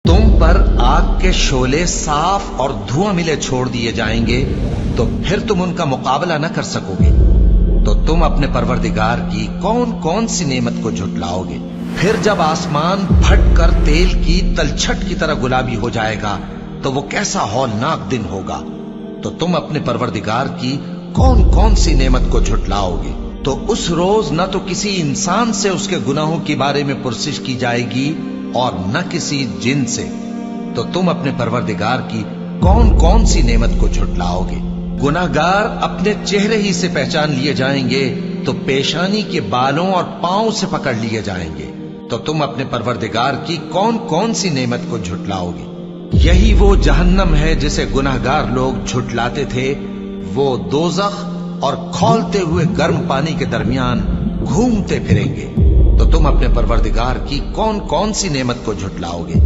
तुम पर आग के शोले साफ और धुआं मिले छोड़ दिए जाएंगे तो फिर तुम उनका मुकाबला न कर सकोगे। तो तुम अपने परवरदिगार की कौन कौन सी नेमत को झुटलाओगे। फिर जब आसमान फट कर तेल की तलछट की तरह गुलाबी हो जाएगा तो वो कैसा हौलनाक दिन होगा। तो तुम अपने परवरदिगार की कौन कौन सी नेमत को झुटलाओगे। तो उस रोज न तो किसी इंसान से उसके गुनाहों के बारे में पुरसिश की जाएगी और न किसी जिन से। तो तुम अपने परवरदिगार की कौन कौन सी नेमत को झुटलाओगे। गुनाहगार अपने चेहरे ही से पहचान लिए जाएंगे तो पेशानी के बालों और पांव से पकड़ लिए जाएंगे। तो तुम अपने परवरदिगार की कौन कौन सी नेमत को झुटलाओगे। यही वो जहन्नम है जिसे गुनाहगार लोग झुटलाते थे। वो दोजख और खौलते हुए गर्म पानी के दरमियान घूमते फिरेंगे। तो तुम अपने परवरदिगार की कौन कौन सी नेमत को झुटलाओगे।